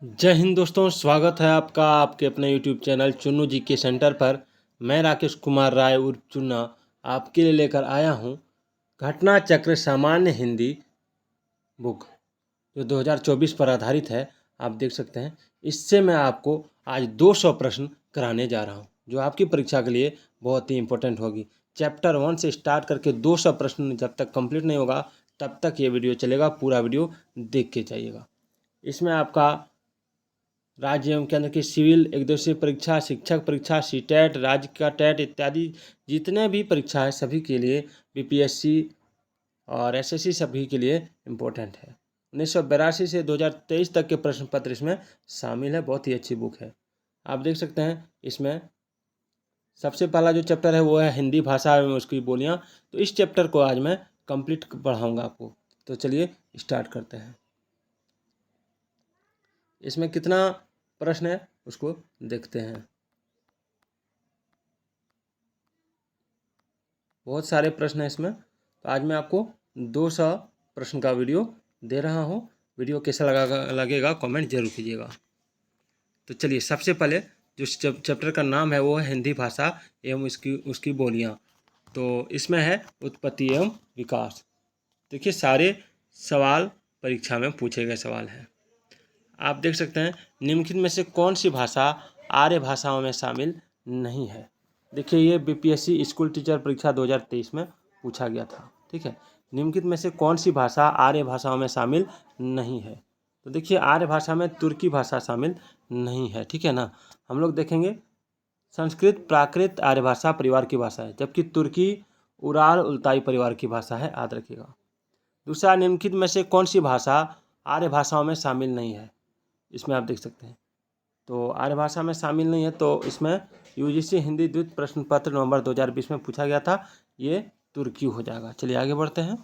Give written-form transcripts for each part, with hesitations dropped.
जय हिंद दोस्तों, स्वागत है आपका आपके अपने यूट्यूब चैनल चुन्नू जी के सेंटर पर। मैं राकेश कुमार राय उर्फ चुन्ना आपके लिए लेकर आया हूँ घटना चक्र सामान्य हिंदी बुक, जो 2024 पर आधारित है। आप देख सकते हैं, इससे मैं आपको आज 200 प्रश्न कराने जा रहा हूँ, जो आपकी परीक्षा के लिए बहुत ही इम्पोर्टेंट होगी। चैप्टर 1 से स्टार्ट करके 200 प्रश्न जब तक कंप्लीट नहीं होगा तब तक ये वीडियो चलेगा। पूरा वीडियो देख के जाइएगा। इसमें आपका राज्य एवं केंद्र की सिविल, एक दिवसीय परीक्षा, शिक्षक परीक्षा, सीटेट, राज्य का टेट इत्यादि जितने भी परीक्षा है सभी के लिए, बीपीएससी और एसएससी सभी के लिए इम्पोर्टेंट है। 1982 से 2023 तक के प्रश्न पत्र इसमें शामिल है। बहुत ही अच्छी बुक है। आप देख सकते हैं, इसमें सबसे पहला जो चैप्टर है वो है हिंदी भाषा एवं उसकी बोलियाँ। तो इस चैप्टर को आज मैं कंप्लीट पढ़ाऊँगा आपको। तो चलिए स्टार्ट करते हैं। इसमें कितना प्रश्न है उसको देखते हैं। बहुत सारे प्रश्न हैं इसमें, तो आज मैं आपको 200 प्रश्न का वीडियो दे रहा हूँ। वीडियो कैसा लगेगा कमेंट जरूर कीजिएगा। तो चलिए, सबसे पहले जो चैप्टर का नाम है वो है हिंदी भाषा एवं उसकी बोलियाँ। तो इसमें है उत्पत्ति एवं विकास। देखिए, सारे सवाल परीक्षा में पूछे गए सवाल हैं। आप देख सकते हैं, निम्नलिखित में से कौन सी भाषा आर्य भाषाओं में शामिल नहीं है। देखिए, ये बीपीएससी स्कूल टीचर परीक्षा 2023 में पूछा गया था। ठीक है, निम्नलिखित में से कौन सी भाषा आर्य भाषाओं में शामिल नहीं है। तो देखिए, आर्य भाषा में तुर्की भाषा शामिल नहीं है। ठीक है ना। हम लोग देखेंगे, संस्कृत प्राकृत आर्य भाषा परिवार की भाषा है, जबकि तुर्की उराल उल्ताई परिवार की भाषा है। याद रखिएगा। दूसरा, निम्नलिखित में से कौन सी भाषा आर्य भाषाओं में शामिल नहीं है। इसमें आप देख सकते हैं, तो आर्य भाषा में शामिल नहीं है। तो इसमें यूजीसी हिंदी द्वित प्रश्न पत्र नवंबर 2020 में पूछा गया था, ये तुर्की हो जाएगा। चलिए आगे बढ़ते हैं।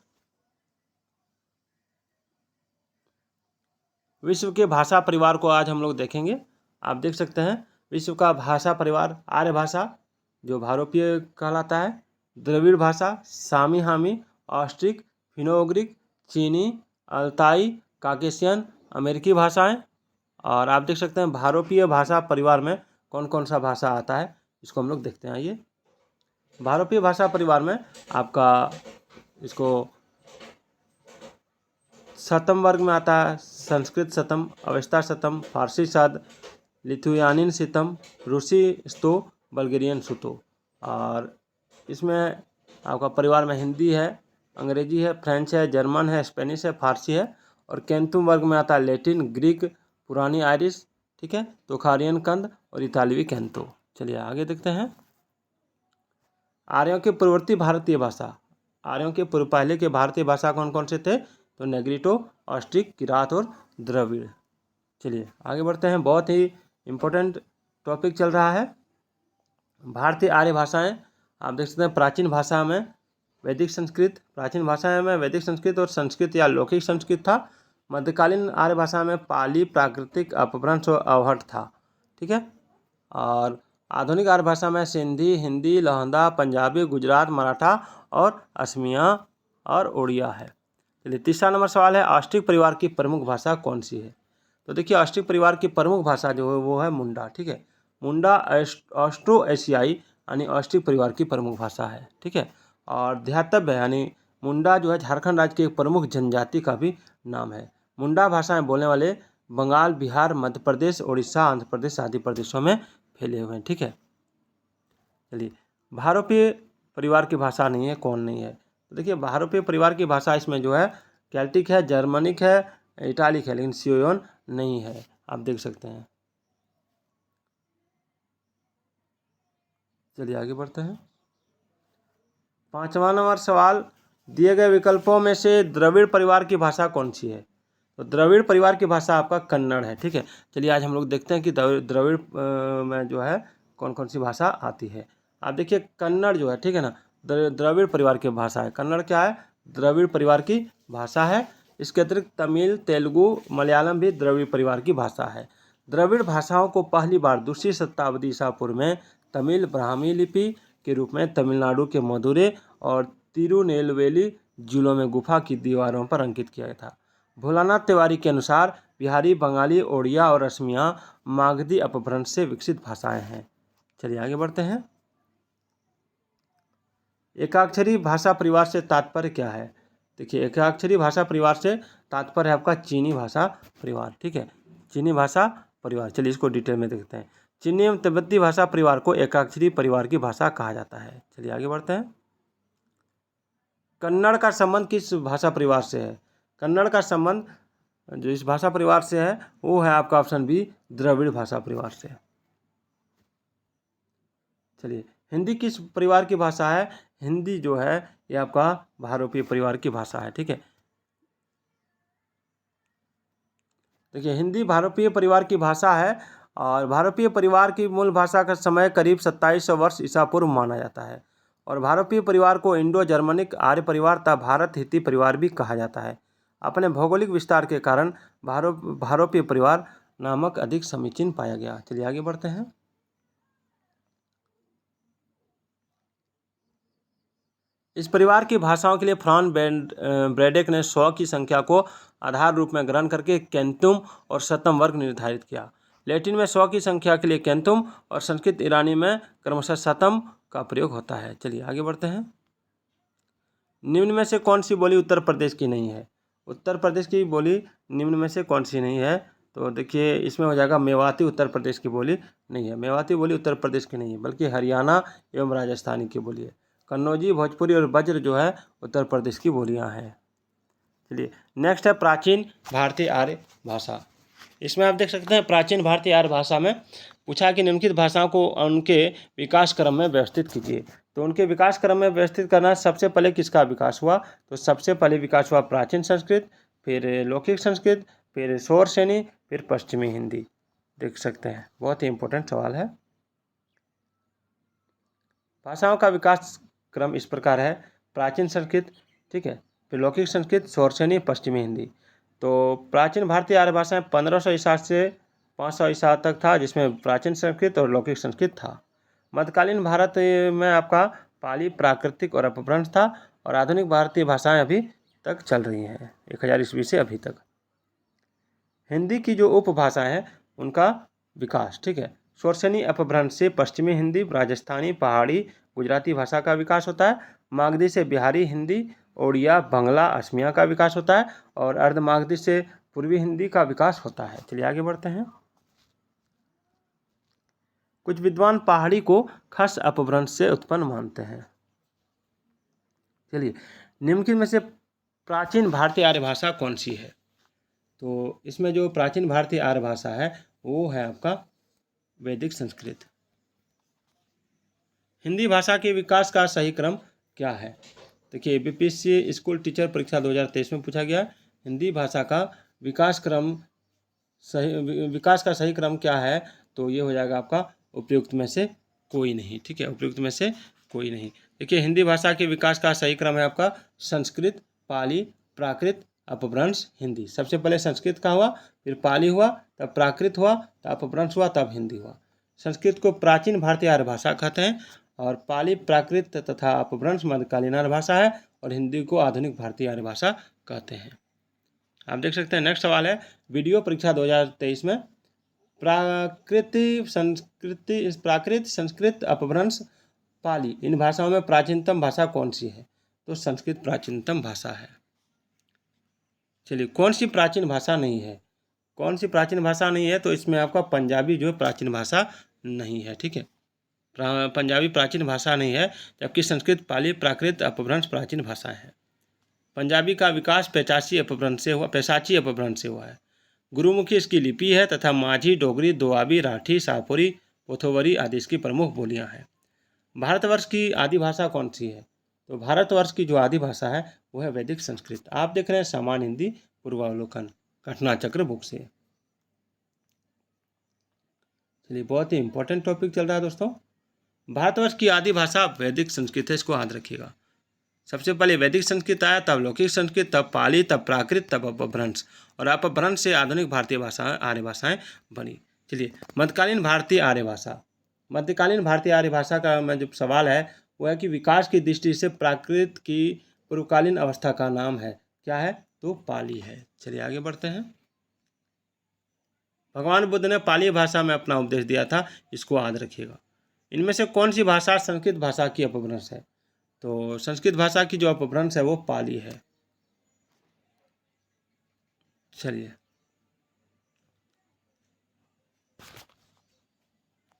विश्व के भाषा परिवार को आज हम लोग देखेंगे। आप देख सकते हैं, विश्व का भाषा परिवार आर्य भाषा जो भारोपीय कहलाता है, द्रविड़ भाषा, सामी हामी, ऑस्ट्रिक, फिनोग्रिक, चीनी, अल्ताई, काकेशियन, अमेरिकी भाषाएं। और आप देख सकते हैं, भारोपीय भाषा परिवार में कौन कौन सा भाषा आता है, इसको हम लोग देखते हैं। आइए, भारोपीय भाषा परिवार में आपका इसको शतम वर्ग में आता है। संस्कृत शतम, अवेस्ता शतम, फारसी शद, लिथुआनियन शतम, रूसी स्तो, बल्गेरियन सुतो। और इसमें आपका परिवार में हिंदी है, अंग्रेजी है, फ्रेंच है, जर्मन है, स्पेनिश है, फारसी है। और केंतुम वर्ग में आता है लैटिन, ग्रीक, पुरानी आयरिश, ठीक है, तोखारियन कंद और इतालवी कैंतो। चलिए आगे देखते हैं। आर्यों के पूर्ववर्ती भारतीय भाषा, आर्यों के पूर्व पहले के भारतीय भाषा कौन कौन से थे। तो नेग्रिटो, ऑस्ट्रिक, किरात और द्रविड़। चलिए आगे बढ़ते हैं। बहुत ही इम्पोर्टेंट टॉपिक चल रहा है, भारतीय आर्य भाषाएं। आप देख सकते हैं, प्राचीन भाषा में वैदिक संस्कृत, प्राचीन भाषा में वैदिक संस्कृत और संस्कृत या लौकिक संस्कृत था। मध्यकालीन आर्य भाषा में पाली, प्राकृतिक, अपभ्रंश और अवहट था। ठीक है। और आधुनिक आर्य भाषा में सिंधी, हिंदी, लहंदा, पंजाबी, गुजरात, मराठा और असमिया और उड़िया है। चलिए, तीसरा नंबर सवाल है, ऑस्ट्रिक परिवार की प्रमुख भाषा कौन सी है। तो देखिए, ऑस्ट्रिक परिवार की प्रमुख भाषा जो है वो है मुंडा। ठीक है, मुंडा ऑस्ट्रो एशियाई यानी ऑस्ट्रिक परिवार की प्रमुख भाषा है। ठीक है। और ध्यातव्य यानी मुंडा जो है झारखंड राज्य की एक प्रमुख जनजाति का भी नाम है। मुंडा भाषाएं बोलने वाले बंगाल, बिहार, मध्य प्रदेश, उड़ीसा, आंध्र प्रदेश आदि प्रदेशों में फैले हुए हैं। ठीक है। चलिए, भारोपीय परिवार की भाषा नहीं है, कौन नहीं है। तो देखिए, भारोपीय परिवार की भाषा इसमें जो है केल्टिक है, जर्मनिक है, इटालिक है, लेकिन सियोन नहीं है। आप देख सकते हैं। चलिए आगे बढ़ते हैं। पांचवा नंबर सवाल, दिए गए विकल्पों में से द्रविड़ परिवार की भाषा कौन सी है। तो द्रविड़ परिवार की भाषा आपका कन्नड़ है। ठीक है। चलिए आज हम लोग देखते हैं कि द्रविड़ में जो है कौन कौन सी भाषा आती है। आप देखिए, कन्नड़ जो है, ठीक है ना, द्रविड़ परिवार की भाषा है। कन्नड़ क्या है, द्रविड़ परिवार की भाषा है। इसके अतिरिक्त तमिल, तेलुगु, मलयालम भी द्रविड़ परिवार की भाषा है। द्रविड़ भाषाओं को पहली बार दूसरी शताब्दी ईसा पूर्व में तमिल ब्राह्मी लिपि के रूप में तमिलनाडु के मदुरै और तिरुनेलवेली जिलों में गुफा की दीवारों पर अंकित किया गया था। भोलानाथ तिवारी के अनुसार बिहारी, बंगाली, ओडिया और असमिया मागधी अपभ्रंश से विकसित भाषाएं हैं। चलिए आगे बढ़ते हैं। एकाक्षरी भाषा परिवार से तात्पर्य क्या है? देखिए, एकाक्षरी भाषा परिवार से तात्पर्य है आपका चीनी भाषा परिवार। ठीक है, चीनी भाषा परिवार। चलिए इसको डिटेल में देखते हैं। चीनी एवं तिब्बती भाषा परिवार को एकाक्षरी परिवार की भाषा कहा जाता है। चलिए आगे बढ़ते हैं। कन्नड़ का संबंध किस भाषा परिवार से है? कन्नड़ का संबंध जो इस भाषा परिवार से है वो है आपका ऑप्शन बी, द्रविड़ भाषा परिवार से। चलिए, हिंदी किस परिवार की भाषा है? हिंदी जो है ये आपका भारोपीय परिवार की भाषा है। ठीक है, देखिए हिंदी भारोपीय परिवार की भाषा है और भारोपीय परिवार की मूल भाषा का समय करीब 2700 वर्ष ईसा पूर्व माना जाता है। और भारोपीय परिवार को इंडो जर्मनिक आर्य परिवार तथा भारत हिती परिवार भी कहा जाता है। अपने भौगोलिक विस्तार के कारण भारोपीय परिवार नामक अधिक समीचीन पाया गया। चलिए आगे बढ़ते हैं। इस परिवार की भाषाओं के लिए फ्रॉन ब्रैडेक ने 100 की संख्या को आधार रूप में ग्रहण करके केंतुम और शतम वर्ग निर्धारित किया। लैटिन में 100 की संख्या के लिए केंतुम और संस्कृत ईरानी में क्रमशः शतम का प्रयोग होता है। चलिए आगे बढ़ते हैं। निम्न में से कौन सी बोली उत्तर प्रदेश की नहीं है? उत्तर प्रदेश की बोली निम्न में से कौन सी नहीं है? तो देखिए इसमें हो जाएगा मेवाती उत्तर प्रदेश की बोली नहीं है। मेवाती बोली उत्तर प्रदेश की नहीं है बल्कि हरियाणा एवं राजस्थानी की बोली है। कन्नौजी, भोजपुरी और ब्रज जो है उत्तर प्रदेश की बोलियां हैं। चलिए नेक्स्ट है प्राचीन भारतीय आर्य भाषा। इसमें आप देख सकते हैं प्राचीन भारतीय आर्य भाषा में पूछा कि निम्नलिखित भाषाओं को उनके विकास क्रम में व्यवस्थित कीजिए। तो उनके विकास क्रम में व्यवस्थित करना, सबसे पहले किसका विकास हुआ? तो सबसे पहले विकास हुआ प्राचीन संस्कृत, फिर लौकिक संस्कृत, फिर शौरसेनी, फिर पश्चिमी हिंदी। देख सकते हैं, बहुत ही इंपॉर्टेंट सवाल है। भाषाओं का विकास क्रम इस प्रकार है, प्राचीन संस्कृत, ठीक है, फिर लौकिक संस्कृत, शौरसेनी, पश्चिमी हिंदी। तो प्राचीन भारतीय आर्य भाषाएं 1500 ईसा से 500 ईसा तक था, जिसमें प्राचीन संस्कृत और लौकिक संस्कृत था। मध्यकालीन भारत में आपका पाली, प्राकृतिक और अपभ्रंश था। और आधुनिक भारतीय भाषाएं अभी तक चल रही हैं 1000 ईस्वी से अभी तक। हिंदी की जो उपभाषाएं हैं उनका विकास, ठीक है, शौरसेनी अपभ्रंश से पश्चिमी हिंदी, राजस्थानी, पहाड़ी, गुजराती भाषा का विकास होता है। मागधी से बिहारी हिंदी, ओडिया, बंगला, असमिया का विकास होता है। और अर्ध मागधी से पूर्वी हिंदी का विकास होता है। चलिए आगे बढ़ते हैं। कुछ विद्वान पहाड़ी को खस अपभ्रंश से उत्पन्न मानते हैं। चलिए, निम्नलिखित में से प्राचीन भारतीय आर्य भाषा कौन सी है? तो इसमें जो प्राचीन भारतीय आर्य भाषा है वो है आपका वैदिक संस्कृत। हिंदी भाषा के विकास का सही क्रम क्या है? देखिए बीपीएससी स्कूल टीचर परीक्षा 2023 में पूछा गया, हिंदी भाषा का विकास का सही क्रम क्या है? तो ये हो जाएगा आपका उपयुक्त में से कोई नहीं। ठीक है, उपयुक्त में से कोई नहीं। देखिए हिंदी भाषा के विकास का सही क्रम है आपका संस्कृत, पाली, प्राकृत, अपभ्रंश, हिंदी। सबसे पहले संस्कृत का हुआ, फिर पाली हुआ, तब प्राकृत हुआ, तब अपभ्रंश हुआ, तब हिंदी हुआ। संस्कृत को प्राचीन भारतीय आर्य भाषा कहते हैं और पाली, प्राकृत तथा अपभ्रंश मध्यकालीन आर्य भाषा है और हिंदी को आधुनिक भारतीय आर्य भाषा कहते हैं। आप देख सकते हैं। नेक्स्ट सवाल है वीडियो परीक्षा 2023 में प्राकृत, संस्कृत, अपभ्रंश, पाली, इन भाषाओं में प्राचीनतम भाषा कौन सी है? तो संस्कृत प्राचीनतम भाषा है। चलिए, कौन सी प्राचीन भाषा नहीं है? कौन सी प्राचीन भाषा नहीं है? तो इसमें आपका पंजाबी जो है प्राचीन भाषा नहीं है। ठीक है, पंजाबी प्राचीन भाषा नहीं है, जबकि संस्कृत, पाली, प्राकृत, अपभ्रंश प्राचीन भाषा है। पंजाबी का विकास पैसाची अपभ्रंश से हुआ है। गुरुमुखी इसकी लिपि है तथा माझी, डोगरी, दोआबी, राठी, शाहपुरी, पोथोवरी आदि इसकी प्रमुख बोलियां हैं। भारतवर्ष की आदि भाषा कौन सी है? तो भारतवर्ष की जो आदि भाषा है वो है वैदिक संस्कृत। आप देख रहे हैं सामान्य हिंदी पूर्वावलोकन घटनाचक्र बुक से। चलिए, बहुत ही इंपॉर्टेंट टॉपिक चल रहा है दोस्तों। भारतवर्ष की आदि भाषा वैदिक संस्कृत है, इसको याद रखिएगा। सबसे पहले वैदिक संस्कृत आया, तब लौकिक संस्कृत, तब पाली, तब प्राकृत, तब अपभ्रंश, और अपभ्रंश से आधुनिक भारतीय भाषाएं आर्य भाषाएं बनी। चलिए, मध्यकालीन भारतीय आर्य भाषा। मध्यकालीन भारतीय आर्य भाषा का में जो सवाल है वो है कि विकास की दृष्टि से प्राकृत की पूर्वकालीन अवस्था का नाम है क्या है? तो पाली है। चलिए आगे बढ़ते हैं। भगवान बुद्ध ने पाली भाषा में अपना उपदेश दिया था, इसको याद रखिएगा। इनमें से कौन सी भाषा संस्कृत भाषा की अपभ्रंश है? तो संस्कृत भाषा की जो अपभ्रंश है वो पाली है। चलिए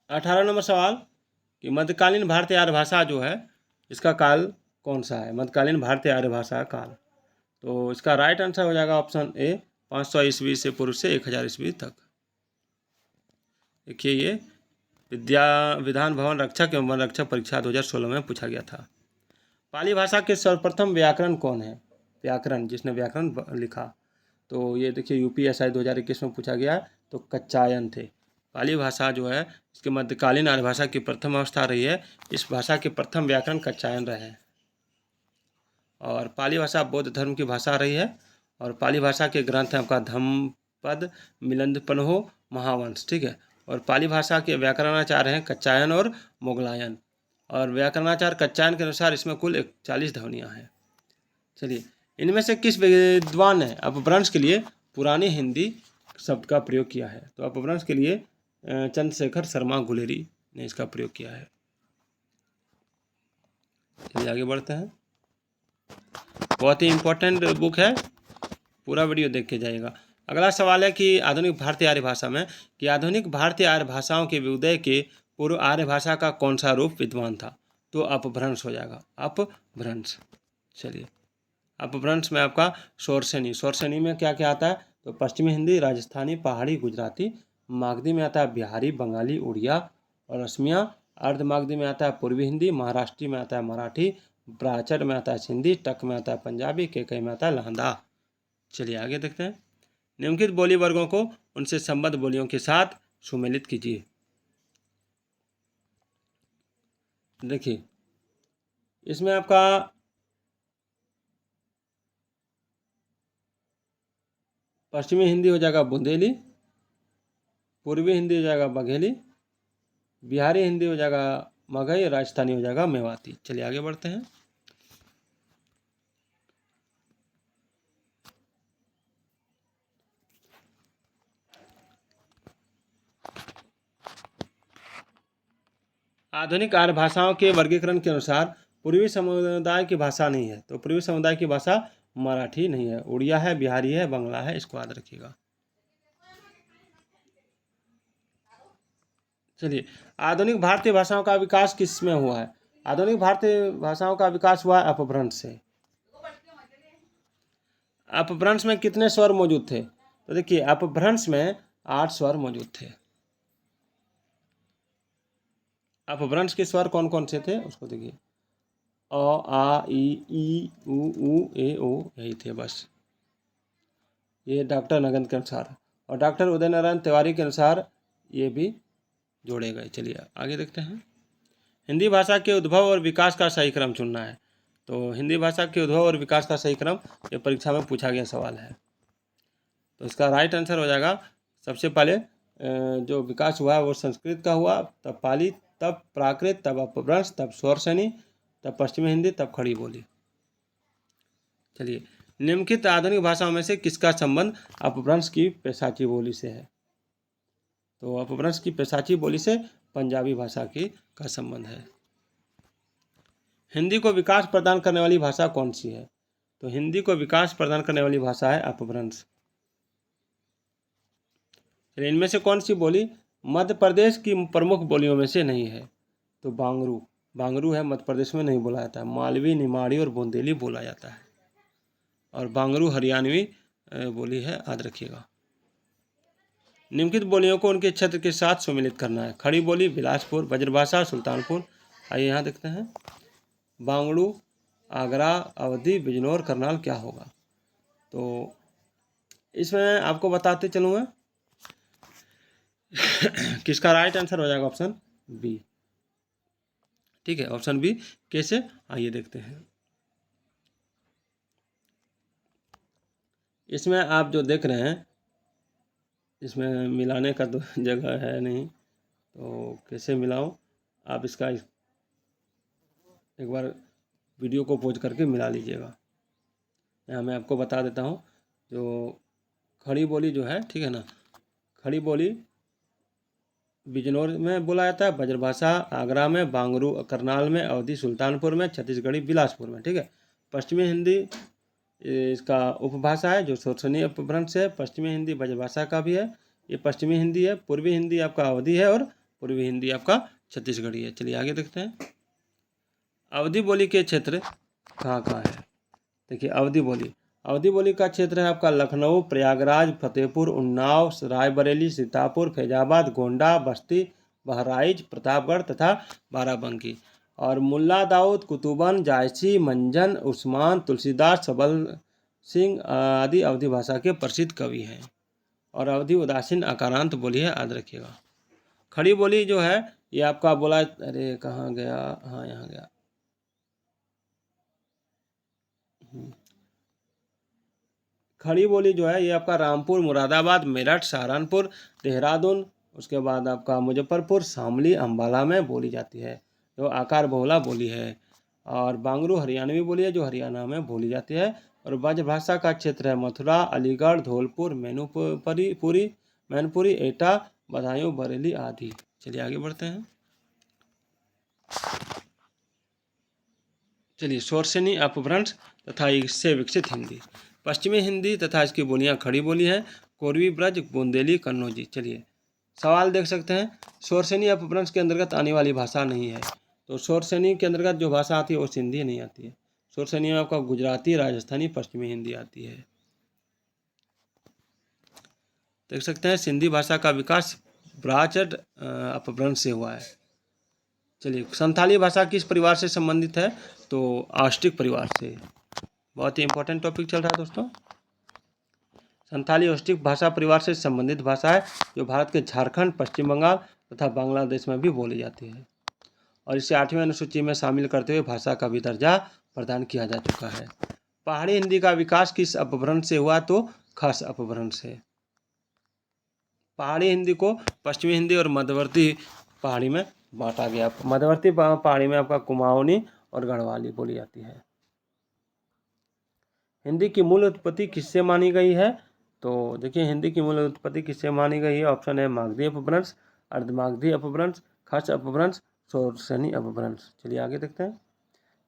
18 नंबर सवाल कि मध्यकालीन भारतीय आर्य भाषा जो है इसका काल कौन सा है? मध्यकालीन भारतीय आर्य भाषा का काल, तो इसका राइट आंसर हो जाएगा ऑप्शन ए 500 ईस्वी से पूर्व से 1000 ईस्वी तक। देखिए ये विधान भवन रक्षक एवं वन रक्षक परीक्षा 2016 में पूछा गया था। पाली भाषा के सर्वप्रथम व्याकरण कौन है? व्याकरण जिसने व्याकरण लिखा, तो ये देखिए यूपीएसआई 2021 में पूछा गया, तो कच्चायन थे। पाली भाषा जो है इसके मध्यकालीन आर्य भाषा की प्रथम अवस्था रही है। इस भाषा के प्रथम व्याकरण कच्चायन रहे हैं। और पाली भाषा बौद्ध धर्म की भाषा रही है। और पाली भाषा के ग्रंथ हैं आपका धम्मपद, मिलिंदपन्हो, महावंश, ठीक है। और पाली भाषा के व्याकरणाचार्य हैं कच्चायन और मोगलायन। और व्याकरणाचार्य कच्चायन के अनुसार इसमें कुल 41 ध्वनियाँ हैं। चलिए इनमें से किस विद्वान ने अपभ्रंश के लिए पुरानी हिंदी शब्द का प्रयोग किया है? तो अपभ्रंश के लिए चंद्रशेखर शर्मा गुलेरी ने इसका प्रयोग किया है। चलिए आगे बढ़ते हैं। बहुत ही इम्पोर्टेंट बुक है, पूरा वीडियो देख के जाइएगा। अगला सवाल है कि आधुनिक भारतीय आर्य भाषा में कि आधुनिक भारतीय आर्य भाषाओं के उदय के पूर्व आर्य भाषा का कौन सा रूप विद्यमान था? तो अपभ्रंश हो जाएगा, अपभ्रंश। चलिए अपभ्रंश में आपका शौरसेनी, शौरसेनी में क्या क्या आता है? तो पश्चिमी हिंदी, राजस्थानी, पहाड़ी, गुजराती। मागधी में आता है बिहारी, बंगाली, उड़िया और असमिया। अर्धमागधी में आता है पूर्वी हिंदी, महाराष्ट्री में आता है मराठी, ब्राचट में आता है सिंधी, टक में आता है पंजाबी, केकई में आता है लहंदा। चलिए आगे देखते हैं। निम्नलिखित बोली वर्गों को उनसे संबद्ध बोलियों के साथ सुमेलित कीजिए। देखिए इसमें आपका पश्चिमी हिंदी हो जाएगा बुंदेली, पूर्वी हिंदी हो जाएगा बघेली, बिहारी हिंदी हो जाएगा मगही, राजस्थानी हो जाएगा मेवाती। चलिए आगे बढ़ते हैं। आधुनिक आर्य भाषाओं के वर्गीकरण के अनुसार पूर्वी समुदाय की भाषा नहीं है, तो पूर्वी समुदाय की भाषा मराठी नहीं है, उड़िया है, बिहारी है, बंगला है, इसको याद रखिएगा। चलिए आधुनिक भारतीय भाषाओं का विकास किस में हुआ है? आधुनिक भारतीय भाषाओं का विकास हुआ है अपभ्रंश से। अपभ्रंश में कितने स्वर मौजूद थे? तो देखिए अपभ्रंश में 8 स्वर मौजूद थे। अपभ्रंश के स्वर कौन कौन से थे उसको देखिए, अ आ ई उ ए ओ, यही थे बस। ये डॉक्टर नगंत के अनुसार, और डॉक्टर उदय नारायण तिवारी के अनुसार ये भी जोड़े गए। चलिए आगे देखते हैं। हिंदी भाषा के उद्भव और विकास का सही क्रम चुनना है। तो हिंदी भाषा के उद्भव और विकास का सही क्रम ये परीक्षा में पूछा गया सवाल है। तो इसका राइट आंसर हो जाएगा, सबसे पहले जो विकास हुआ वो संस्कृत का हुआ, तब पाली, तब प्राकृत, तब अपभ्रंश, तब शौरसेनी, तब पश्चिमी हिंदी, तब खड़ी बोली। चलिए निम्नलिखित आधुनिक भाषाओं में से किसका संबंध अपभ्रंश की पैशाची बोली से है? तो अपभ्रंश की पैशाची बोली से पंजाबी भाषा की का संबंध है। हिंदी को विकास प्रदान करने वाली भाषा कौन सी है? तो हिंदी को विकास प्रदान करने वाली भाषा है अपभ्रंश। इनमें से कौन सी बोली मध्य प्रदेश की प्रमुख बोलियों में से नहीं है? तो बांगरू, बांगरू है मध्य प्रदेश में नहीं बोला जाता है, मालवी, निमाड़ी और बुंदेली बोला जाता है। और बांगरू हरियाणवी बोली है, याद रखिएगा। निम्नलिखित बोलियों को उनके क्षेत्र के साथ सुमेलित करना है। खड़ी बोली बिलासपुर, ब्रजभाषा सुल्तानपुर। आइए यहाँ देखते हैं। बांगड़ू, आगरा, अवधी, बिजनौर, करनाल क्या होगा? तो इसमें आपको बताते चलूँ मैं किसका राइट आंसर हो जाएगा ऑप्शन बी। ठीक है, ऑप्शन बी। कैसे? आइए देखते हैं। इसमें आप जो देख रहे हैं इसमें मिलाने का तो जगह है नहीं, तो कैसे मिलाऊं? आप इसका एक बार वीडियो को पॉज करके मिला लीजिएगा। यहाँ मैं आपको बता देता हूँ, जो खड़ी बोली जो है, ठीक है ना, खड़ी बोली बिजनौर में बोला जाता है, ब्रजभाषा आगरा में, बांगरू करनाल में, अवधी सुल्तानपुर में, छत्तीसगढ़ी बिलासपुर में। ठीक है। पश्चिमी हिंदी इसका उपभाषा है जो शोरसनीय अपभ्रंश है। पश्चिमी हिंदी ब्रजभाषा का भी है, ये पश्चिमी हिंदी है। पूर्वी हिंदी आपका अवधी है और पूर्वी हिंदी आपका छत्तीसगढ़ी है। चलिए आगे देखते हैं। अवधी बोली के क्षेत्र कहाँ कहाँ है? देखिए अवधी बोली का क्षेत्र है आपका लखनऊ, प्रयागराज, फतेहपुर, उन्नाव, रायबरेली, सीतापुर, फैजाबाद, गोंडा, बस्ती, बहराइच, प्रतापगढ़ तथा बाराबंकी। और मुल्ला दाऊद कुतुबन, जायसी, मंजन, उस्मान, तुलसीदास, सबल सिंह आदि अवधी भाषा के प्रसिद्ध कवि हैं। और अवधी उदासीन आकारांत बोली है, याद रखिएगा। खड़ी बोली जो है ये आपका बोला, अरे कहाँ गया, हाँ यहाँ गया। खड़ी बोली जो है ये आपका रामपुर, मुरादाबाद, मेरठ, सहारनपुर, देहरादून, उसके बाद आपका मुजफ्फरपुर, शामली, अम्बाला में बोली जाती है, जो आकार बहुला बोली है। और बांगरू हरियाणवी बोली है जो हरियाणा में बोली जाती है। और ब्रजभाषा का क्षेत्र है मथुरा, अलीगढ़, धौलपुर, मैनपुरी, एटा, बदायूं, बरेली आदि। चलिए आगे बढ़ते हैं। चलिए शोरसेनी अपभ्रंश तथा इससे विकसित हिंदी। पश्चिमी हिंदी तथा इसकी बोलियां खड़ी बोली हैं, कोरवी, ब्रज, बुंदेली, कन्नौजी। चलिए सवाल देख सकते हैं, शोरसेनी अपभ्रंश के अंतर्गत आने वाली भाषा नहीं है। तो शोरसेनी के अंतर्गत जो भाषा आती है वो सिंधी नहीं आती है। शोरसेनी में आपका गुजराती, राजस्थानी, पश्चिमी हिंदी आती है। देख सकते हैं सिंधी भाषा का विकास ब्राचड अपभ्रंश से हुआ है। चलिए संथाली भाषा किस परिवार से संबंधित है? तो ऑस्ट्रिक परिवार से। बहुत ही इंपॉर्टेंट टॉपिक चल रहा है दोस्तों। संथाली ऑस्ट्रिक भाषा परिवार से संबंधित भाषा है जो भारत के झारखंड, पश्चिम बंगाल तथा बांग्लादेश में भी बोली जाती है। और इसे 8वीं अनुसूची में शामिल करते हुए भाषा का भी दर्जा प्रदान किया जा चुका है। पहाड़ी हिंदी का विकास किस अपभ्रंश से हुआ? तो खास अपभ्रंश से। पहाड़ी हिंदी को पश्चिमी हिंदी और मध्यवर्ती पहाड़ी में बांटा गया। मध्यवर्ती पहाड़ी में आपका कुमाऊनी और गढ़वाली बोली जाती है। हिंदी की मूल उत्पत्ति किससे मानी गई है? तो देखिए हिंदी की मूल उत्पत्ति किससे मानी गई है? ऑप्शन है मागधी अपभ्रंश, अर्धमागधी अपभ्रंश, खास अपभ्रंश, शोरसेनी अपभ्रंश। चलिए आगे देखते हैं।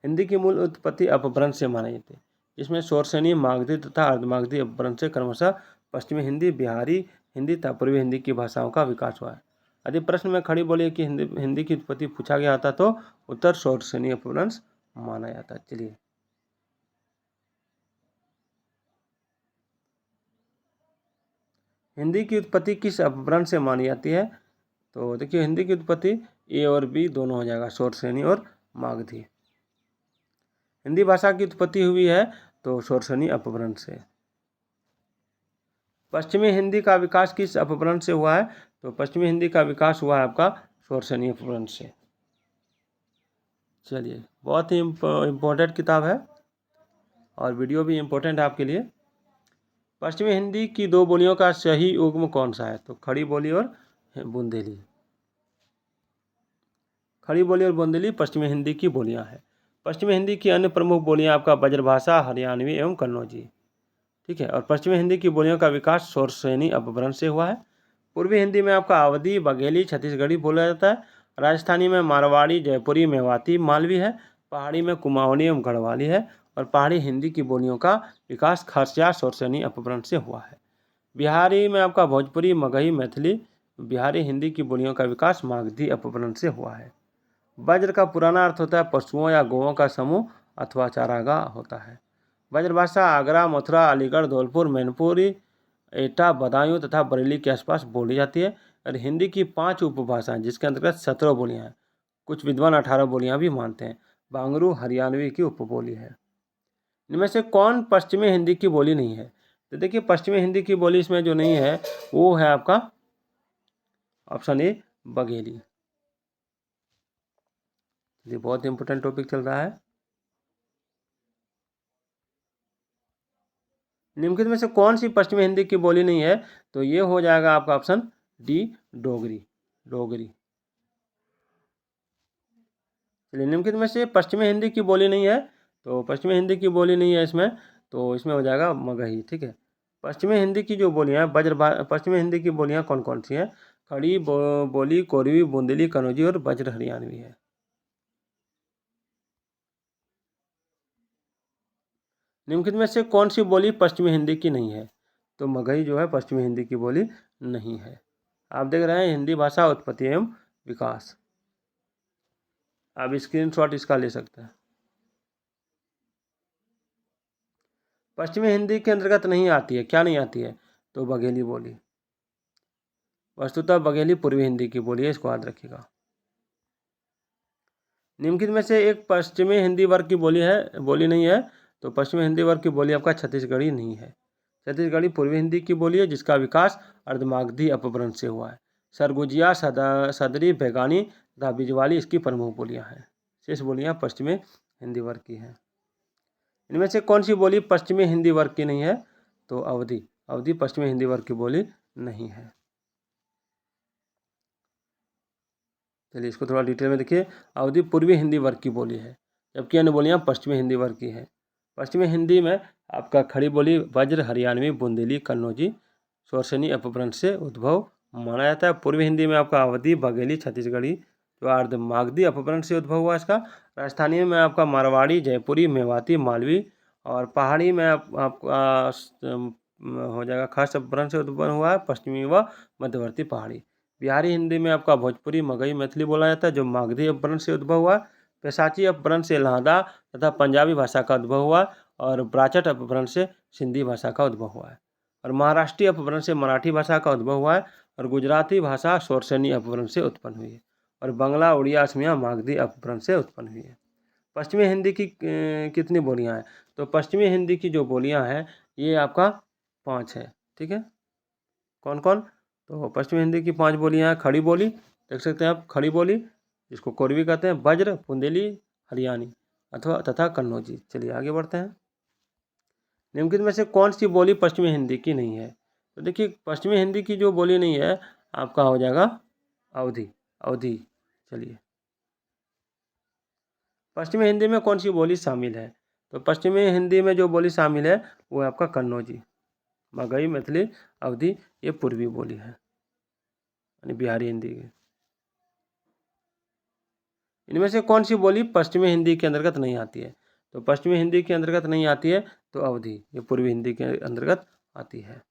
हिंदी की मूल उत्पत्ति अपभ्रंश से मानी जाती है, इसमें शोरसेनी, मागधी तथा अर्धमागधी अपभ्रंश से क्रमशः पश्चिमी हिंदी, बिहारी हिंदी तथा पूर्वी हिंदी की भाषाओं का विकास हुआ है। यदि प्रश्न में खड़ी बोली कि हिंदी की उत्पत्ति पूछा गया था तो उत्तर शोरसेनी अपभ्रंश माना जाता है। चलिए हिंदी की उत्पत्ति किस अपभ्रंश से मानी जाती है? तो देखिए हिंदी की उत्पत्ति ए और बी दोनों हो जाएगा, शोरसेनी और मागधी। हिंदी भाषा की उत्पत्ति हुई है तो शोरसेनी अपभ्रंश से। पश्चिमी हिंदी का विकास किस अपभ्रंश से हुआ है? तो पश्चिमी हिंदी का विकास हुआ है आपका शोरसेनी अपभ्रंश से। चलिए बहुत ही इम्पोर्टेंट किताब है और वीडियो भी इम्पोर्टेंट है आपके लिए। पश्चिमी हिंदी की दो बोलियों का सही युग्म कौन सा है? तो खड़ी बोली और बुंदेली। खड़ी बोली और बुंदेली पश्चिमी हिंदी की बोलियां हैं। पश्चिमी हिंदी की अन्य प्रमुख बोलियां आपका ब्रजभाषा, हरियाणवी एवं कन्नौजी। ठीक है। और पश्चिमी हिंदी की बोलियों का विकास शोरसेनी अपभ्रंश से हुआ है। पूर्वी हिंदी में आपका अवधी, बघेली, छत्तीसगढ़ी बोला जाता है। राजस्थानी में मारवाड़ी, जयपुरी, मेवाती, मालवी है। पहाड़ी में कुमाऊनी एवं गढ़वाली है। और पहाड़ी हिंदी की बोलियों का विकास खरसिया शोरसेनी अपभ्रंश से हुआ है। बिहारी में आपका भोजपुरी, मगही, मैथिली, बिहारी हिंदी की बोलियों का विकास मागधी अपभ्रंश से हुआ है। वज्र का पुराना अर्थ होता है पशुओं या गौओं का समूह अथवा चारागाह होता है। ब्रजभाषा आगरा, मथुरा, अलीगढ़, धौलपुर, मैनपुरी, एटा, बदायूं तथा बरेली के आसपास बोली जाती है। और हिंदी की 5 उपभाषाएं जिसके अंतर्गत 17 बोलियां हैं। कुछ विद्वान 18 बोलियां भी मानते हैं। बांगरू हरियाणवी की उपबोली है। इनमें से कौन पश्चिमी हिंदी की बोली नहीं है? तो देखिए पश्चिमी हिंदी की बोली इसमें जो नहीं है वो है आपका ऑप्शन ए बघेली। ये बहुत इंपॉर्टेंट टॉपिक चल रहा है। निम्नलिखित में से कौन सी पश्चिमी हिंदी की बोली नहीं है? तो ये हो जाएगा आपका ऑप्शन डी डोगरी। डोगरी। चलिए निम्नलिखित में से पश्चिमी हिंदी की बोली नहीं है, तो पश्चिमी हिंदी की बोली नहीं है इसमें, तो इसमें हो जाएगा मगही। ठीक है। पश्चिमी हिंदी की जो बोलियाँ पश्चिमी हिंदी की बोलियाँ कौन कौन सी हैं? खड़ी बोली, कोरवी, बुंदेली, कनौजी और ब्रज हरियाणवी है। निम्नलिखित में से कौन सी बोली पश्चिमी हिंदी की नहीं है? तो मगही जो है पश्चिमी हिंदी की बोली नहीं है। आप देख रहे हैं हिंदी भाषा उत्पत्ति एवं विकास। आप स्क्रीनशॉट इसका ले सकते हैं। पश्चिमी हिंदी के अंतर्गत नहीं आती है, क्या नहीं आती है? तो बघेली बोली। वस्तुतः बघेली पूर्वी हिंदी की बोली है, इसको याद रखिएगा। निम्नलिखित में से एक पश्चिमी हिंदी वर्ग की बोली नहीं है। तो पश्चिमी हिंदी वर्ग की बोली आपका छत्तीसगढ़ी नहीं है। छत्तीसगढ़ी पूर्वी हिंदी की बोली है, जिसका विकास अर्धमागधी अपभ्रंश से हुआ है। सरगुजिया, सदरी, बेगानी तथा बिजवाली इसकी प्रमुख बोलियां हैं। शेष बोलियां पश्चिमी हिंदी वर्ग की हैं। इनमें से कौन सी बोली पश्चिमी हिंदी वर्ग की नहीं है? तो अवधी। अवधी पश्चिमी हिंदी वर्ग की बोली नहीं है। चलिए इसको थोड़ा डिटेल में देखिए। अवधी पूर्वी हिंदी वर्ग की बोली है, जबकि अन्य बोलियां पश्चिमी हिंदी वर्ग की है। पश्चिमी हिंदी में आपका खड़ी बोली ब्रज हरियाणवी, बुंदेली, कन्नौजी, शोरसेनी अपभ्रंश से उद्भव माना जाता है। पूर्वी हिंदी में आपका अवधी, बघेली, छत्तीसगढ़ी जो अर्धमागधी अपभ्रंश से उद्भव हुआ इसका। राजस्थानी में आपका मारवाड़ी, जयपुरी, मेवाती, मालवी और पहाड़ी में आपका हो जाएगा खास अपभ्रंश से उद्भव हुआ है, पश्चिमी व मध्यवर्ती पहाड़ी। बिहारी हिंदी में आपका भोजपुरी, मगही, मैथिली बोला जाता है, जो मागधी अपभ्रंश से उद्भव हुआ। पैसाची अपभ्रंश से लहदा तथा पंजाबी भाषा का उद्भव हुआ और ब्राचट अपभ्रंश से सिंधी भाषा का उद्भव हुआ है। और महाराष्ट्रीय अपभ्रंश से मराठी भाषा का उद्भव हुआ है और गुजराती भाषा शोरसेनी अपभ्रंश से उत्पन्न हुई है और बांग्ला, उड़िया, असमिया मागधी अपभ्रंश से उत्पन्न हुई है। पश्चिमी हिंदी की कितनी बोलियां हैं? तो पश्चिमी हिंदी की जो बोलियां हैं ये आपका 5 है। ठीक है, कौन कौन? तो पश्चिमी हिंदी की 5 बोलियां हैं। खड़ी बोली, देख सकते हैं आप, खड़ी बोली जिसको कोरवी कहते हैं, ब्रज, बुंदेली, हरियाणी अथवा तथा कन्नौजी। चलिए आगे बढ़ते हैं। निम्नलिखित में से कौन सी बोली पश्चिमी हिंदी की नहीं है? तो देखिए पश्चिमी हिंदी की जो बोली नहीं है आपका हो जाएगा अवधी। अवधी। चलिए पश्चिमी हिंदी में कौन सी बोली शामिल है? तो पश्चिमी हिंदी में जो बोली शामिल है वो है आपका कन्नौजी। मगही, मैथिली, अवधी ये पूर्वी बोली है, यानी बिहारी हिंदी की। इनमें से कौन सी बोली पश्चिमी हिंदी के अंतर्गत नहीं आती है? तो पश्चिमी हिंदी के अंतर्गत नहीं आती है तो अवधी ये पूर्वी हिंदी के अंतर्गत आती है।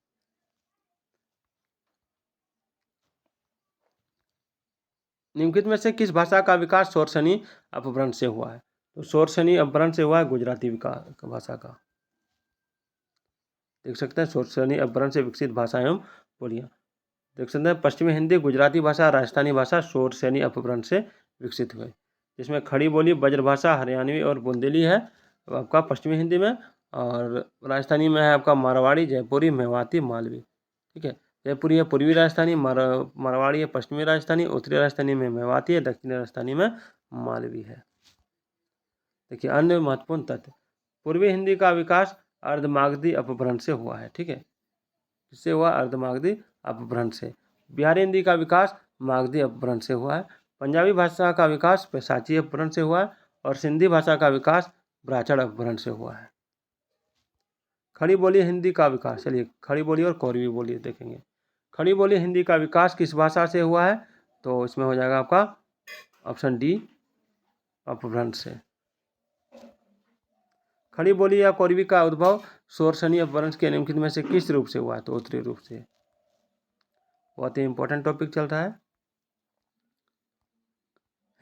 निम्नलिखित में से किस भाषा का विकास शोरसेनी अपभ्रंश से हुआ है? तो शोरसेनी अपभ्रंश से हुआ है गुजराती विकास भाषा का। देख सकते हैं शोरसेनी अपभ्रंश से विकसित भाषा एवं बोलियां। देख सकते हैं पश्चिमी हिंदी, गुजराती भाषा, राजस्थानी भाषा शोरसेनी अपभ्रंश से विकसित हुए, जिसमें खड़ी बोली ब्रजभाषा, हरियाणवी और बुंदेली है आपका पश्चिमी हिंदी में, और राजस्थानी में है आपका मारवाड़ी, जयपुरी, मेवाती, मालवी। ठीक है, जयपुरी है पूर्वी राजस्थानी, मारवाड़ी है पश्चिमी राजस्थानी, उत्तरी राजस्थानी में मेवाती है, दक्षिणी राजस्थानी में मालवी है। देखिए अन्य महत्वपूर्ण तथ्य, पूर्वी हिंदी का विकास अर्धमागधी अपभ्रंश से हुआ है। ठीक है, किससे हुआ? अर्धमागधी अपभ्रंश से। बिहारी हिंदी का विकास मागधी अपभ्रंश से हुआ है। पंजाबी भाषा का विकास पैसाची अपभ्रंश से हुआ है और सिंधी भाषा का विकास ब्राचड़ अपभ्रंश से हुआ है। खड़ी बोली हिंदी का विकास, चलिए खड़ी बोली और कोरवी बोली देखेंगे। खड़ी बोली हिंदी का विकास किस भाषा से हुआ है? तो इसमें हो जाएगा आपका ऑप्शन डी, अपभ्रंश से। खड़ी बोली या कोरवी का उद्भव शोरसेनी अपभ्रंश के निम्नलिखित में से किस रूप से हुआ है? तो उत्तरी रूप से। बहुत ही इंपॉर्टेंट टॉपिक चल रहा है।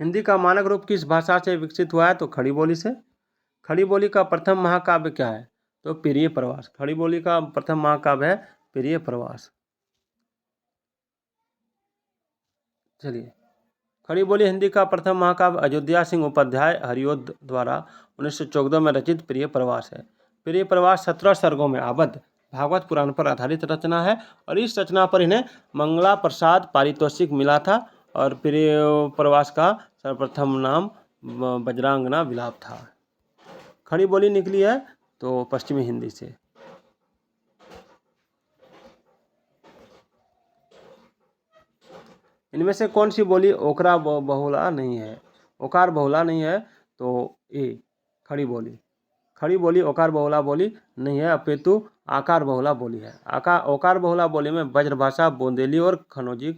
हिंदी का मानक रूप किस भाषा से विकसित हुआ है? तो खड़ी बोली से। खड़ी बोली का प्रथम महाकाव्य क्या है? तो प्रिय प्रवास। खड़ी बोली का प्रथम महाकाव्य है प्रिय प्रवास। चलिए, खड़ी बोली हिंदी का प्रथम महाकाव्य अयोध्या सिंह उपाध्याय हरिओद द्वारा 1914 में रचित प्रिय प्रवास है। प्रिय प्रवास 17 सर्गों में आबद्ध भागवत पुराण पर आधारित रचना है और इस रचना पर इन्हें मंगला प्रसाद पारितोषिक मिला था और प्रिय प्रवास का सर्वप्रथम नाम बजरांगना विलाप था। खड़ी बोली निकली है तो पश्चिमी हिंदी से। इनमें से कौन सी बोली ओकरा बहुला नहीं है? ओकार बहुला नहीं है तो ए, खड़ी बोली। खड़ी बोली ओकार बहुला बोली नहीं है, अपितु आकार बहुला बोली है। ओकार बहुला बोली में ब्रजभाषा, बुंदेली और कन्नौजी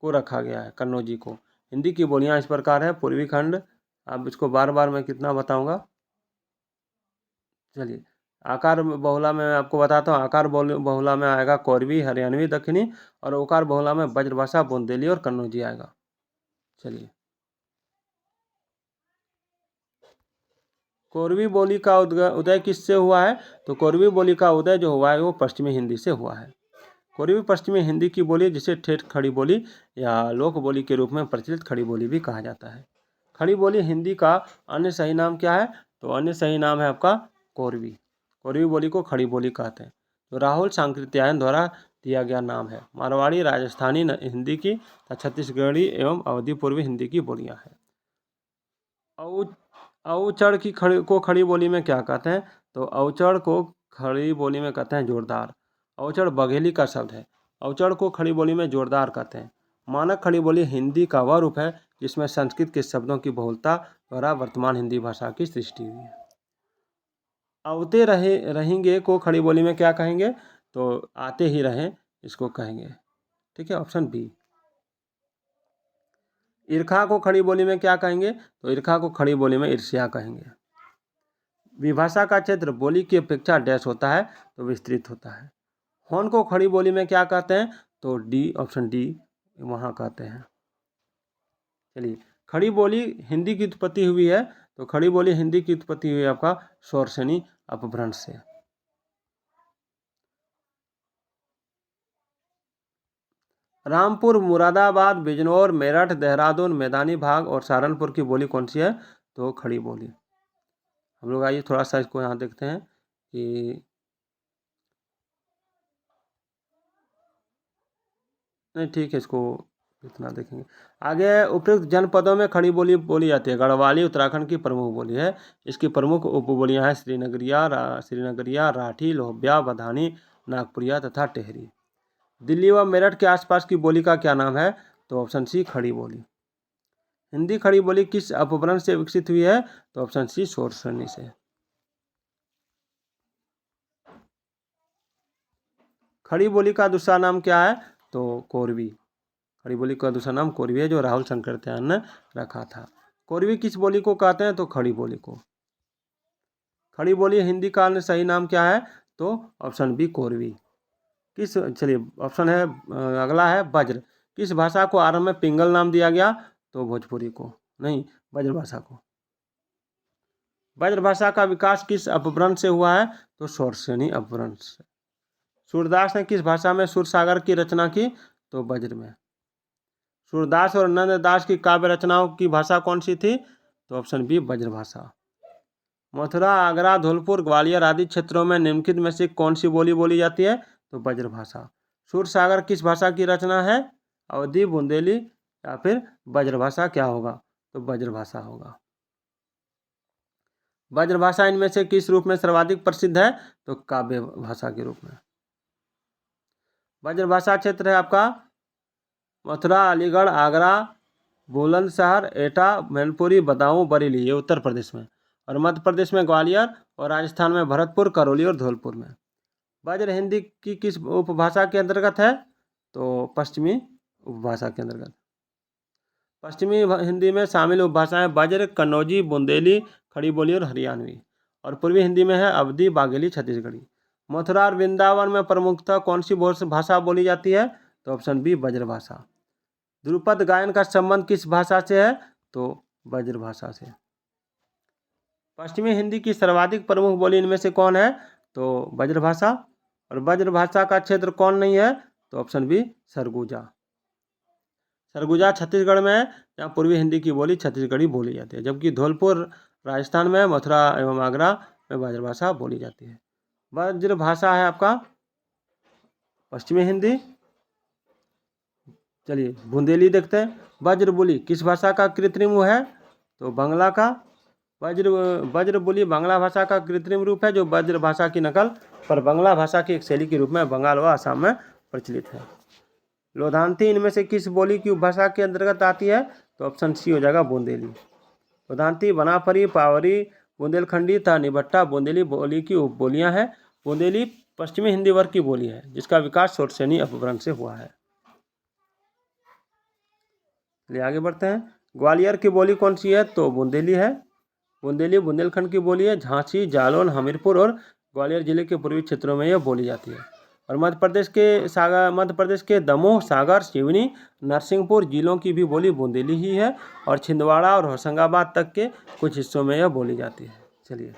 को रखा गया है। कन्नौजी को। हिंदी की बोलियां इस प्रकार है। पूर्वी खंड, अब इसको बार बार मैं कितना बताऊंगा। चलिए, आकार बहुला में आपको बताता हूँ। आकार बहुला में आएगा कोरवी, हरियाणवी, दक्षिणी, और ओकार बहुला में ब्रजभाषा, बुंदेली और कन्नौजी आएगा। चलिए, कोरवी बोली का उदय किससे हुआ है? तो कोरवी बोली का उदय जो हुआ है वो पश्चिमी हिंदी से हुआ है। कोरवी पश्चिमी हिंदी की बोली, जिसे ठेठ खड़ी बोली या लोक बोली के रूप में प्रचलित खड़ी बोली भी कहा जाता है। खड़ी बोली हिंदी का अन्य सही नाम क्या है? तो अन्य सही नाम है आपका कोरवी। कोरवी बोली को खड़ी बोली कहते हैं। तो राहुल सांकृत्यायन द्वारा दिया गया नाम है। मारवाड़ी, राजस्थानी हिंदी की तथा छत्तीसगढ़ी एवं अवधि पूर्वी हिंदी की बोलियां हैं। अवचड़ की खड़ी बोली में क्या कहते हैं? तो अवचड़ को खड़ी बोली में कहते हैं जोरदार। अवचड़ बघेली का शब्द है। अवचड़ को खड़ी बोली में जोरदार कहते हैं। मानक खड़ी बोली हिंदी का वह रूप है जिसमें संस्कृत के शब्दों की बहुलता द्वारा वर्तमान हिंदी भाषा की सृष्टि हुई है। अवते रहेंगे को खड़ी बोली में क्या कहेंगे? तो आते ही रहें, इसको कहेंगे। ठीक है, ऑप्शन बी। ईर्खा को खड़ी बोली में क्या कहेंगे? तो ईर्खा को खड़ी बोली में ईर्ष्या कहेंगे। विभाषा का क्षेत्र बोली की अपेक्षा डैश होता है, तो विस्तृत होता है। हॉर्न को खड़ी बोली में क्या कहते हैं? तो डी, ऑप्शन डी वहाँ कहते हैं। चलिए, खड़ी बोली हिंदी की उत्पत्ति हुई है। तो खड़ी बोली हिंदी की उत्पत्ति हुई है आपका स्वर श्रेणी अपभ्रंश से। रामपुर, मुरादाबाद, बिजनौर, मेरठ, देहरादून, मैदानी भाग और सहारनपुर की बोली कौन सी है? तो खड़ी बोली। हम लोग आइए थोड़ा सा इसको यहाँ देखते हैं कि नहीं, ठीक है, इसको इतना देखेंगे। आगे उपयुक्त जनपदों में खड़ी बोली बोली जाती है। गढ़वाली उत्तराखंड की प्रमुख बोली है। इसकी प्रमुख उपबोलियाँ हैं श्रीनगरिया, राठी, लोहब्या, बधानी, नागपुरिया तथा टेहरी। दिल्ली व मेरठ के आसपास की बोली का क्या नाम है? तो ऑप्शन सी खड़ी बोली। हिंदी खड़ी बोली किस अपभ्रंश से विकसित हुई है? तो ऑप्शन सी शोर श्रेणी से। खड़ी बोली का दूसरा नाम क्या है? तो कोरवी। खड़ी बोली का दूसरा नाम कोरवी है, जो राहुल सांकृत्यायन ने रखा था। कोरवी किस बोली को कहते हैं? तो खड़ी बोली को। खड़ी बोली हिंदी का अन्य सही नाम क्या है? तो ऑप्शन बी कोरवी। चलिए, ऑप्शन है अगला है वज्र। किस भाषा को आरंभ में पिंगल नाम दिया गया? तो भोजपुरी को, नहीं, ब्रजभाषा को। ब्रजभाषा का विकास किस अपभ्रंश से हुआ है? तो शोर श्रेणी अपभ्रंश से। सूरदास ने किस भाषा में सूरसागर की रचना की? तो ब्रज में। सूरदास और नंददास की काव्य रचनाओं की भाषा कौन सी थी? तो ऑप्शन बी ब्रजभाषा। मथुरा, आगरा, धौलपुर, ग्वालियर आदि क्षेत्रों में निम्नलिखित में से कौन सी बोली बोली जाती है? तो ब्रजभाषा। सूरसागर किस भाषा की रचना है? अवधी, बुंदेली या फिर ब्रजभाषा क्या होगा? तो ब्रजभाषा होगा। ब्रजभाषा इनमें से किस रूप में सर्वाधिक प्रसिद्ध है? तो काव्य भाषा के रूप में। ब्रजभाषा क्षेत्र है आपका मथुरा, अलीगढ़, आगरा, बुलंदशहर, एटा, मैनपुरी, बदायूं, बरेली, ये उत्तर प्रदेश में। और मध्य प्रदेश में ग्वालियर और राजस्थान में भरतपुर, करौली और धौलपुर में। ब्रज हिंदी की किस उपभाषा के अंतर्गत है? तो पश्चिमी उपभाषा के अंतर्गत। पश्चिमी हिंदी में शामिल उपभाषाएं ब्रज, कन्नौजी, बुंदेली, खड़ी बोली और हरियाणवी। और पूर्वी हिंदी में है अवधी, बाघेली, छत्तीसगढ़ी। मथुरा और वृंदावन में प्रमुखतः कौन सी भाषा बोली जाती है? तो ऑप्शन बी ब्रजभाषा। ध्रुपद गायन का संबंध किस भाषा से है? तो ब्रजभाषा से। पश्चिमी हिंदी की सर्वाधिक प्रमुख बोली इनमें से कौन है? तो ब्रजभाषा। और ब्रजभाषा का क्षेत्र कौन नहीं है? तो ऑप्शन बी सरगुजा। सरगुजा छत्तीसगढ़ में है, जहाँ पूर्वी हिंदी की बोली छत्तीसगढ़ी बोली जाती है, जबकि धौलपुर राजस्थान में, मथुरा एवं आगरा में ब्रजभाषा बोली जाती है। ब्रजभाषा है आपका पश्चिमी हिंदी। चलिए, बुंदेली देखते हैं। ब्रज बोली किस भाषा का कृत्रिम रूप है? तो बांग्ला का। ब्रज बोली बांग्ला भाषा का कृत्रिम रूप है, जो ब्रज भाषा की नकल पर बांग्ला भाषा की एक शैली के रूप में बंगाल व असम में प्रचलित है। लोधांती इनमें से किस बोली की उपभाषा के अंतर्गत आती है? तो ऑप्शन सी हो जाएगा बुंदेली। लोधांती बनापरी, पावरी, बुंदेलखंडी तथा निबट्टा बुंदेली बोली की उपबोलियाँ हैं। बुंदेली पश्चिमी हिंदी वर्ग की बोली है जिसका विकास शोरसेनी अपभ्रंश से हुआ है। चलिए आगे बढ़ते हैं। ग्वालियर की बोली कौन सी है? तो बुंदेली है। बुंदेली बुंदेलखंड की बोली है। झांसी, जालौन, हमीरपुर और ग्वालियर जिले के पूर्वी क्षेत्रों में यह बोली जाती है। और मध्य प्रदेश के दमोह, सागर, सिवनी, नरसिंहपुर जिलों की भी बोली बुंदेली ही है। और छिंदवाड़ा और होशंगाबाद तक के कुछ हिस्सों में यह बोली जाती है। चलिए,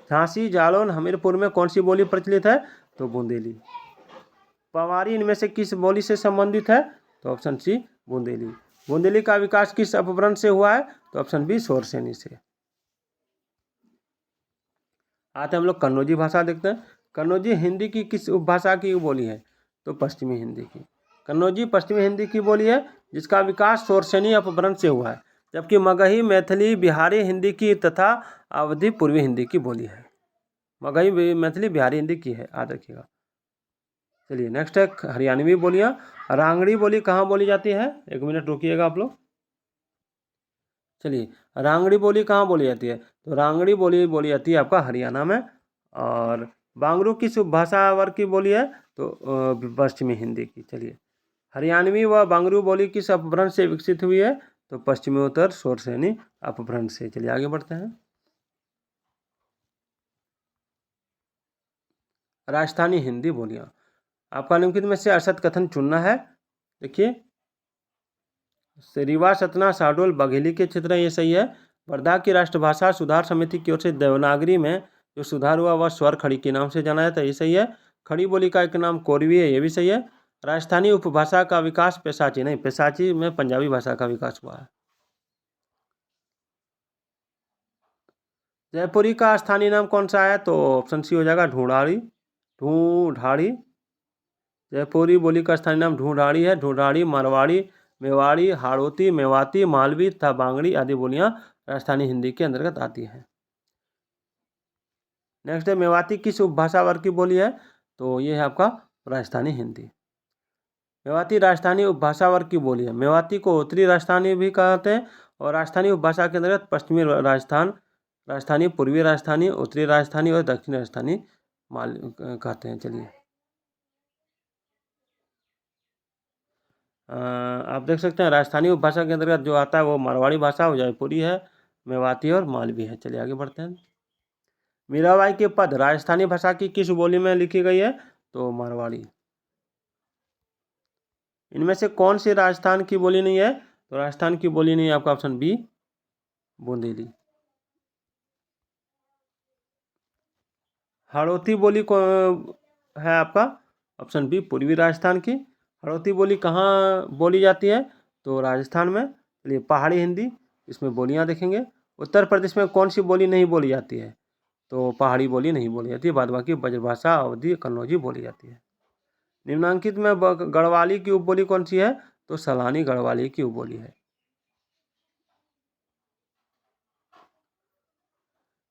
झांसी, जालौन, हमीरपुर में कौन सी बोली प्रचलित है? तो बुंदेली। पवारी इनमें से किस बोली से संबंधित है? तो ऑप्शन सी, बुंदेली। बुंदेली का विकास किस अपभ्रंश से हुआ है? तो ऑप्शन बी, शोरसेनी से। आते हम लोग कन्नौजी भाषा देखते हैं। कन्नौजी हिंदी की किस उपभाषा की बोली है? तो पश्चिमी हिंदी की। कन्नौजी पश्चिमी हिंदी की बोली है जिसका विकास शोरसेनी अपभ्रंश से हुआ है। जबकि मगही मैथिली बिहारी हिंदी की तथा अवधी पूर्वी हिंदी की बोली है। मगही मैथिली बिहारी हिंदी की है, याद रखिएगा। चलिए नेक्स्ट है हरियाणवी बोलियाँ। रांगड़ी बोली कहाँ बोली जाती है? एक मिनट रुकिएगा आप लोग। चलिए, रांगड़ी बोली कहाँ बोली जाती है? तो रांगड़ी बोली जाती है आपका हरियाणा में। और बांगरू किस भाषा वर्ग की बोली है? तो पश्चिमी हिंदी की। चलिए, हरियाणवी व बांगरू बोली किस अपभ्रंश से विकसित हुई है? तो पश्चिमोत्तर शोरसेनी अपभ्रंश से। चलिए आगे बढ़ते हैं। राजस्थानी हिंदी बोलियाँ। आपका निम्नलिखित में से असत कथन चुनना है। देखिए, रीवा, सतना, शहडोल, बघेली के क्षेत्र ये सही है। वर्धा की राष्ट्रभाषा सुधार समिति की ओर से देवनागरी में जो सुधार हुआ वह स्वर खड़ी के नाम से जाना जाता है, ये सही है। खड़ी बोली का एक नाम कोरवी है, ये भी सही है। राजस्थानी उपभाषा का विकास पैसाची, नहीं, पैसाची में पंजाबी भाषा का विकास हुआ है। जयपुरी का स्थानीय नाम कौन सा है? तो ऑप्शन सी हो जाएगा, ढूंढाड़ी। ढूंढाड़ी। जयपुरी बोली का स्थानीय नाम ढूंढाड़ी है। ढूंढाड़ी, मारवाड़ी, मेवाड़ी, हाड़ौती, मेवाती, मालवी तथा बांगड़ी आदि बोलियां राजस्थानी हिंदी के अंतर्गत आती हैं। नेक्स्ट है, मेवाती किस उपभाषा वर्ग की बोली है? तो ये है आपका राजस्थानी हिंदी। मेवाती राजस्थानी उपभाषा वर्ग की बोली है। मेवाती को उत्तरी राजस्थानी भी कहते हैं। और राजस्थानी उपभाषा के अंतर्गत पश्चिमी राजस्थान, राजस्थानी, पूर्वी राजस्थानी, उत्तरी राजस्थानी और दक्षिणी राजस्थानी कहते हैं। चलिए, आप देख सकते हैं राजस्थानी उपभाषा के अंतर्गत जो आता है वो मारवाड़ी भाषा, जयपुरी है, मेवाती और मालवी है। चलिए आगे बढ़ते हैं। मीराबाई के पद राजस्थानी भाषा की किस बोली में लिखी गई है? तो मारवाड़ी। इनमें से कौन सी राजस्थान की बोली नहीं है? तो राजस्थान की बोली नहीं है आपका ऑप्शन बी, बूंदेली। हाड़ौती बोली को है आपका ऑप्शन बी, पूर्वी राजस्थान की। हाड़ौती बोली कहाँ बोली जाती है? तो राजस्थान में। चलिए, पहाड़ी हिंदी, इसमें बोलियाँ देखेंगे। उत्तर प्रदेश में कौन सी बोली नहीं बोली जाती है? तो पहाड़ी बोली नहीं बोली जाती है, बाद बाकी ब्रजभाषा, अवधी, कन्नौजी बोली जाती है। निम्नांकित में गढ़वाली की उपबोली कौन सी है? तो सलानी गढ़वाली की उपबोली है।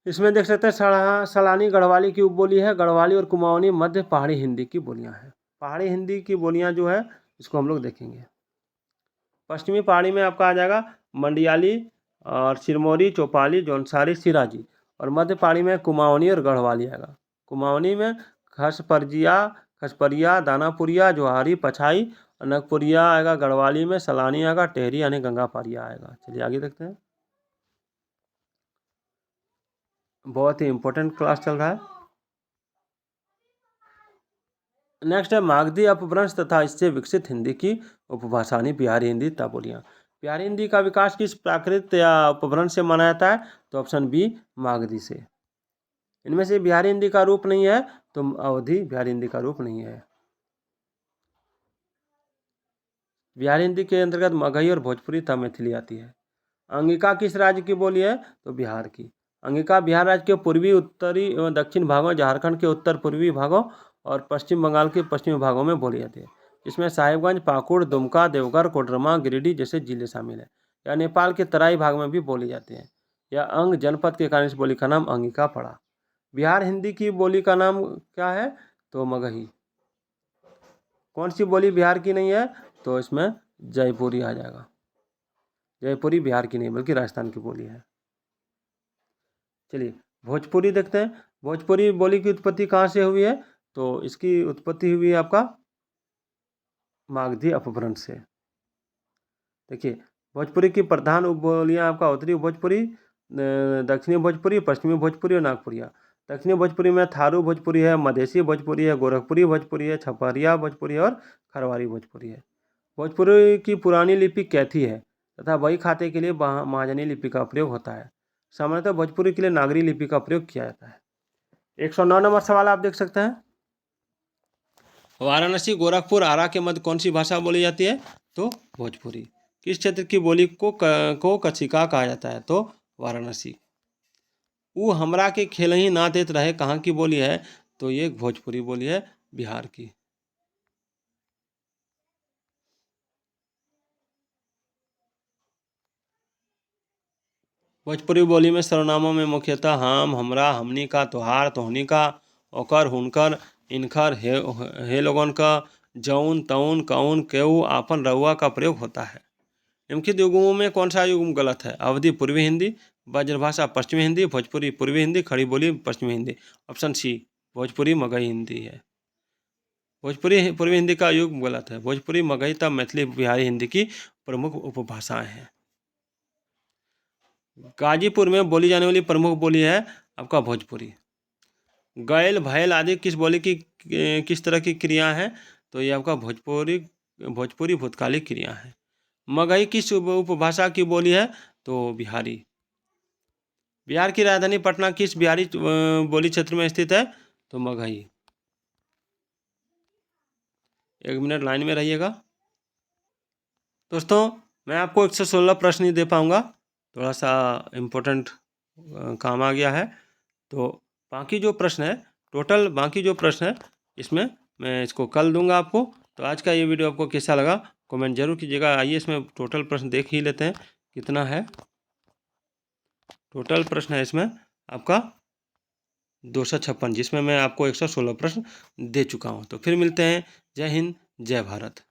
इसमें देख सकते हैं सलानी गढ़वाली की उपबोली है। गढ़वाली और कुमाऊनी मध्य पहाड़ी हिंदी की बोलियां हैं। पहाड़ी हिंदी की बोलियां जो है इसको हम लोग देखेंगे। पश्चिमी पहाड़ी में आपका आ जाएगा मंडियाली और सिरमौरी, चौपाली, जौनसारी, सिराजी। और मध्य पहाड़ी में कुमाऊनी और गढ़वाली आएगा। कुमाऊनी में खसपरिया, दानापुरिया, जोहारी, पछाई और नगपुरिया आएगा। गढ़वाली में सलानी आएगा, टेहरी यानी गंगापारिया आएगा। चलिए आगे देखते हैं। बहुत ही इंपॉर्टेंट क्लास चल रहा है। नेक्स्ट है मागधी अपभ्रंश तथा इससे विकसित हिंदी की उपभाषानी बिहारी हिंदी तथा बोलियाँ। बिहारी हिंदी का विकास किस प्राकृत या उपभ्रंश से माना जाता है? तो ऑप्शन बी, मागधी से। इनमें से बिहारी हिंदी का रूप नहीं है तो अवधी बिहारी हिंदी का रूप नहीं है। बिहारी हिंदी के अंतर्गत मगही और भोजपुरी तथा मैथिली आती है। अंगिका किस राज्य की बोली है? तो बिहार की। अंगिका बिहार राज्य के पूर्वी, उत्तरी एवं दक्षिण भागों, झारखंड के उत्तर पूर्वी भागों और पश्चिम बंगाल के पश्चिमी भागों में बोली जाती है। इसमें साहिबगंज, पाकुड़, दुमका, देवघर, कोडरमा, गिरिडीह जैसे जिले शामिल हैं। यह नेपाल के तराई भाग में भी बोली जाती है। यह अंग जनपद के कारण इस बोली का नाम अंगिका पड़ा। बिहार हिंदी की बोली का नाम क्या है? तो मगही। कौन सी बोली बिहार की नहीं है? तो इसमें जयपुरी आ जाएगा। जयपुरी बिहार की नहीं बल्कि राजस्थान की बोली है। चलिए भोजपुरी देखते हैं। भोजपुरी बोली की उत्पत्ति कहाँ से हुई है? तो इसकी उत्पत्ति हुई है आपका मागधी अपभ्रंश से। देखिए, भोजपुरी की प्रधान उपबोलियाँ आपका उत्तरी भोजपुरी, दक्षिणी भोजपुरी, पश्चिमी भोजपुरी और नागपुरिया। दक्षिणी भोजपुरी में थारू भोजपुरी है, मधेसी भोजपुरी है, गोरखपुरी भोजपुरी है, छपरिया भोजपुरी है और खरवारी भोजपुरी है। भोजपुरी की पुरानी लिपि कैथी है तथा बही खाते के लिए महाजनी लिपि का प्रयोग होता है। सामान्यतः भोजपुरी के लिए नागरी लिपि का प्रयोग किया जाता है। 109 नंबर सवाल आप देख सकते हैं। वाराणसी, गोरखपुर, आरा के मध्य कौन सी भाषा बोली जाती है? तो भोजपुरी। किस क्षेत्र की बोली को कछिका कहा जाता है? तो वाराणसी। ऊ हमरा के खेलही ना देत रहे कहाँ की बोली है? तो ये भोजपुरी बोली है, बिहार की। भोजपुरी बोली में सर्वनामों में मुख्यतः हम, हमरा, हमनी का, तोहार, तोहनी का, ओकर, हुनकर, इनकर, हे लोगन का, जौन, तौन, कौन, केऊ, आपन, रउआ का प्रयोग होता है। निम्नलिखित युग्मों में कौन सा युग्म गलत है? अवधी पूर्वी हिंदी, ब्रजभाषा पश्चिमी हिंदी, भोजपुरी पूर्वी हिंदी, खड़ी बोली पश्चिमी हिंदी। ऑप्शन सी भोजपुरी मगही हिंदी है। भोजपुरी पूर्वी हिंदी का युग्म गलत है। भोजपुरी, मगही तथा मैथिली बिहारी हिंदी की प्रमुख उपभाषाएं हैं। गाजीपुर में बोली जाने वाली प्रमुख बोली है आपका भोजपुरी। गैल, भैल आदि किस बोली की किस तरह की क्रिया है? तो ये आपका भोजपुरी भूतकालिक क्रिया है। मगही किस उपभाषा की बोली है? तो बिहारी। बिहार की राजधानी पटना किस बिहारी बोली क्षेत्र में स्थित है? तो मगही। 1 मिनट लाइन में रहिएगा। दोस्तों, मैं आपको 116 प्रश्न ही दे पाऊँगा, थोड़ा सा इम्पोर्टेंट काम आ गया है। तो बाकी जो प्रश्न है, टोटल बाकी जो प्रश्न है, इसमें मैं इसको कल दूंगा आपको। तो आज का ये वीडियो आपको कैसा लगा कमेंट जरूर कीजिएगा। आइए इसमें टोटल प्रश्न देख ही लेते हैं कितना है। टोटल प्रश्न है इसमें आपका 256, जिसमें मैं आपको 116 प्रश्न दे चुका हूँ। तो फिर मिलते हैं। जय हिंद, जय भारत।